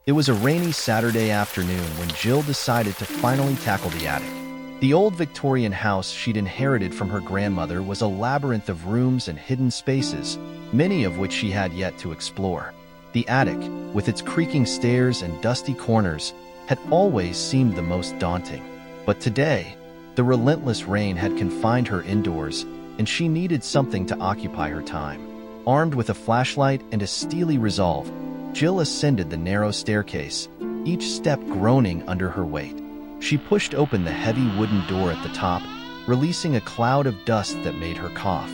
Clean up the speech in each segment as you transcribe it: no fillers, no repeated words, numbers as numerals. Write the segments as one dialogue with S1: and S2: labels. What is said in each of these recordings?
S1: It was a rainy Saturday afternoon when Jill decided to finally tackle the attic. The old Victorian house she'd inherited from her grandmother was a labyrinth of rooms and hidden spaces, many of which she had yet to explore. The attic, with its creaking stairs and dusty corners, had always seemed the most daunting. But today, the relentless rain had confined her indoors, and she needed something to occupy her time. Armed with a flashlight and a steely resolve, Jill ascended the narrow staircase, each step groaning under her weight. She pushed open the heavy wooden door at the top, releasing a cloud of dust that made her cough.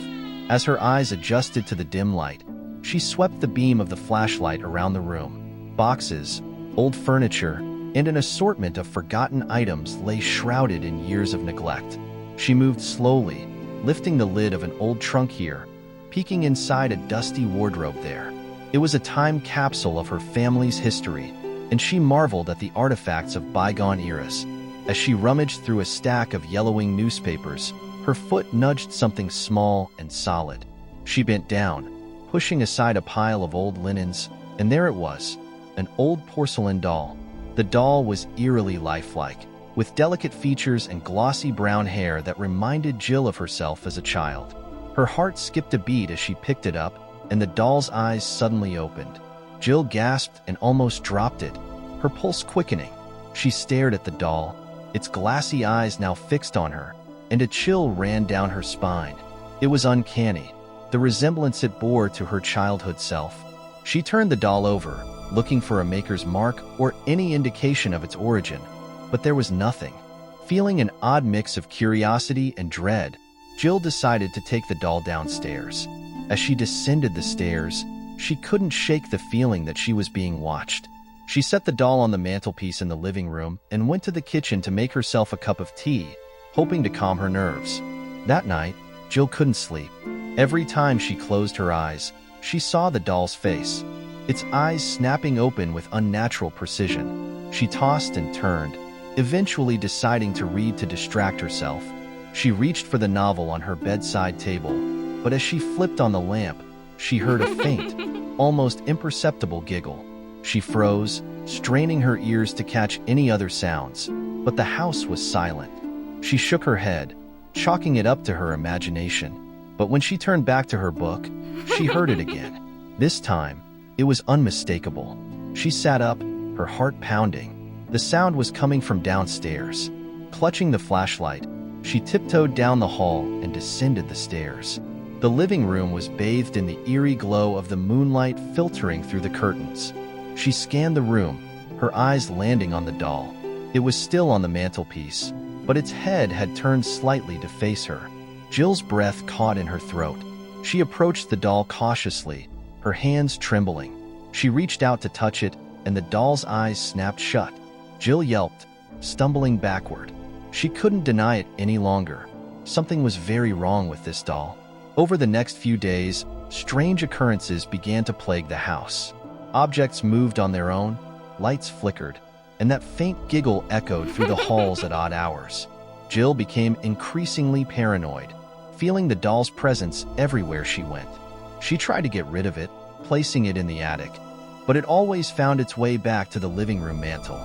S1: As her eyes adjusted to the dim light, she swept the beam of the flashlight around the room. Boxes, old furniture, and an assortment of forgotten items lay shrouded in years of neglect. She moved slowly, lifting the lid of an old trunk here, peeking inside a dusty wardrobe there. It was a time capsule of her family's history, and she marveled at the artifacts of bygone eras. As she rummaged through a stack of yellowing newspapers, her foot nudged something small and solid. She bent down, pushing aside a pile of old linens, and there it was, an old porcelain doll. The doll was eerily lifelike, with delicate features and glossy brown hair that reminded Jill of herself as a child. Her heart skipped a beat as she picked it up, and the doll's eyes suddenly opened. Jill gasped and almost dropped it, her pulse quickening. She stared at the doll, its glassy eyes now fixed on her, and a chill ran down her spine. It was uncanny, the resemblance it bore to her childhood self. She turned the doll over, looking for a maker's mark or any indication of its origin, but there was nothing. Feeling an odd mix of curiosity and dread, Jill decided to take the doll downstairs. As she descended the stairs, she couldn't shake the feeling that she was being watched. She set the doll on the mantelpiece in the living room and went to the kitchen to make herself a cup of tea, hoping to calm her nerves. That night, Jill couldn't sleep. Every time she closed her eyes, she saw the doll's face, its eyes snapping open with unnatural precision. She tossed and turned, eventually deciding to read to distract herself. She reached for the novel on her bedside table, but as she flipped on the lamp, she heard a faint, almost imperceptible giggle. She froze, straining her ears to catch any other sounds, but the house was silent. She shook her head, chalking it up to her imagination. But when she turned back to her book, she heard it again. This time, it was unmistakable. She sat up, her heart pounding. The sound was coming from downstairs. Clutching the flashlight, she tiptoed down the hall and descended the stairs. The living room was bathed in the eerie glow of the moonlight filtering through the curtains. She scanned the room, her eyes landing on the doll. It was still on the mantelpiece, but its head had turned slightly to face her. Jill's breath caught in her throat. She approached the doll cautiously, her hands trembling. She reached out to touch it, and the doll's eyes snapped shut. Jill yelped, stumbling backward. She couldn't deny it any longer. Something was very wrong with this doll. Over the next few days, strange occurrences began to plague the house. Objects moved on their own, lights flickered, and that faint giggle echoed through the halls at odd hours. Jill became increasingly paranoid, feeling the doll's presence everywhere she went. She tried to get rid of it, placing it in the attic, but it always found its way back to the living room mantel.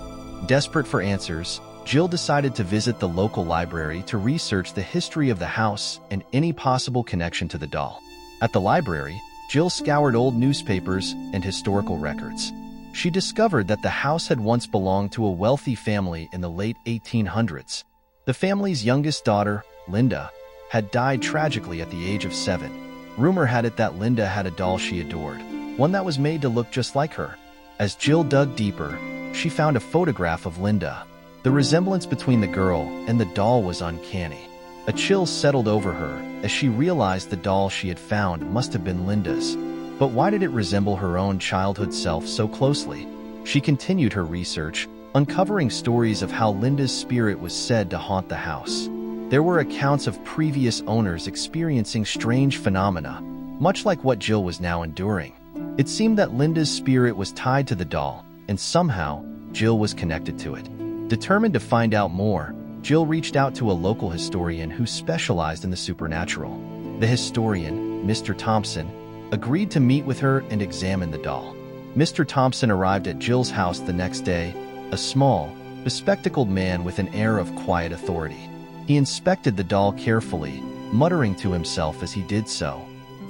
S1: Desperate for answers, Jill decided to visit the local library to research the history of the house and any possible connection to the doll. At the library, Jill scoured old newspapers and historical records. She discovered that the house had once belonged to a wealthy family in the late 1800s. The family's youngest daughter, Linda, had died tragically at the age of 7. Rumor had it that Linda had a doll she adored, one that was made to look just like her. As Jill dug deeper, she found a photograph of Linda. The resemblance between the girl and the doll was uncanny. A chill settled over her as she realized the doll she had found must have been Linda's. But why did it resemble her own childhood self so closely? She continued her research, uncovering stories of how Linda's spirit was said to haunt the house. There were accounts of previous owners experiencing strange phenomena, much like what Jill was now enduring. It seemed that Linda's spirit was tied to the doll, and somehow, Jill was connected to it. Determined to find out more, Jill reached out to a local historian who specialized in the supernatural. The historian, Mr. Thompson, agreed to meet with her and examine the doll. Mr. Thompson arrived at Jill's house the next day, a small, bespectacled man with an air of quiet authority. He inspected the doll carefully, muttering to himself as he did so.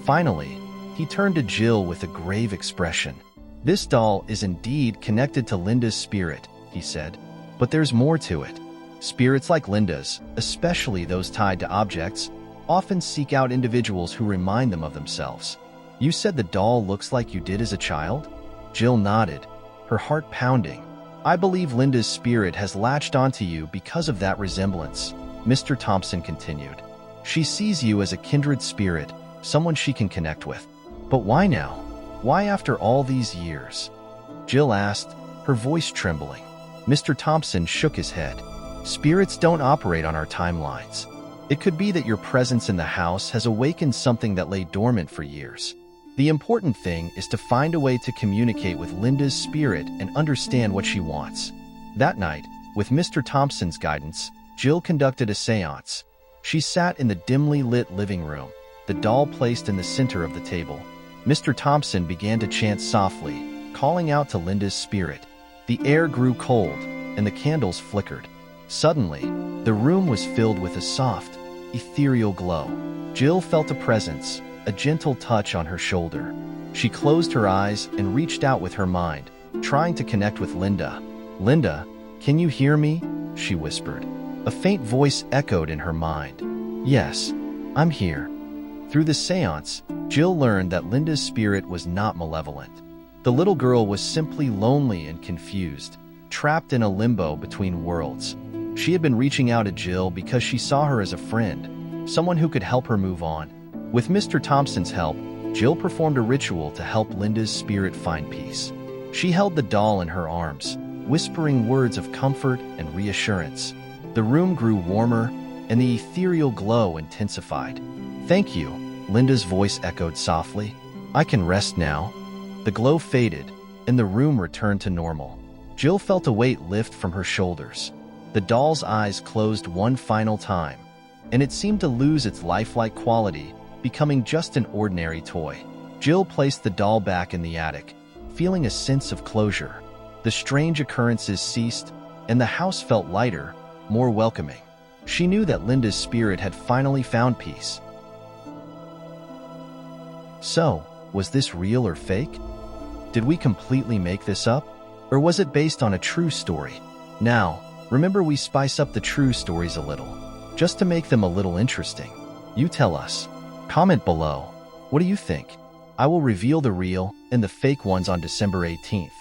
S1: Finally, he turned to Jill with a grave expression. "This doll is indeed connected to Linda's spirit," he said. "But there's more to it. Spirits like Linda's, especially those tied to objects, often seek out individuals who remind them of themselves. You said the doll looks like you did as a child?" Jill nodded, her heart pounding. "I believe Linda's spirit has latched onto you because of that resemblance," Mr. Thompson continued. "She sees you as a kindred spirit, someone she can connect with. But why now? Why after all these years?" Jill asked, her voice trembling. Mr. Thompson shook his head. "Spirits don't operate on our timelines. It could be that your presence in the house has awakened something that lay dormant for years. The important thing is to find a way to communicate with Linda's spirit and understand what she wants." That night, with Mr. Thompson's guidance, Jill conducted a séance. She sat in the dimly lit living room, the doll placed in the center of the table. Mr. Thompson began to chant softly, calling out to Linda's spirit. The air grew cold, and the candles flickered. Suddenly, the room was filled with a soft, ethereal glow. Jill felt a presence, a gentle touch on her shoulder. She closed her eyes and reached out with her mind, trying to connect with Linda. "Linda, can you hear me?" she whispered. A faint voice echoed in her mind. "Yes, I'm here." Through the séance, Jill learned that Linda's spirit was not malevolent. The little girl was simply lonely and confused, trapped in a limbo between worlds. She had been reaching out to Jill because she saw her as a friend, someone who could help her move on. With Mr. Thompson's help, Jill performed a ritual to help Linda's spirit find peace. She held the doll in her arms, whispering words of comfort and reassurance. The room grew warmer, and the ethereal glow intensified. "Thank you," Linda's voice echoed softly. "I can rest now." The glow faded, and the room returned to normal. Jill felt a weight lift from her shoulders. The doll's eyes closed one final time, and it seemed to lose its lifelike quality, becoming just an ordinary toy. Jill placed the doll back in the attic, feeling a sense of closure. The strange occurrences ceased, and the house felt lighter, more welcoming. She knew that Linda's spirit had finally found peace. So, was this real or fake? Did we completely make this up? Or was it based on a true story? Now, remember, we spice up the true stories a little, just to make them a little interesting. You tell us. Comment below. What do you think? I will reveal the real and the fake ones on December 18th.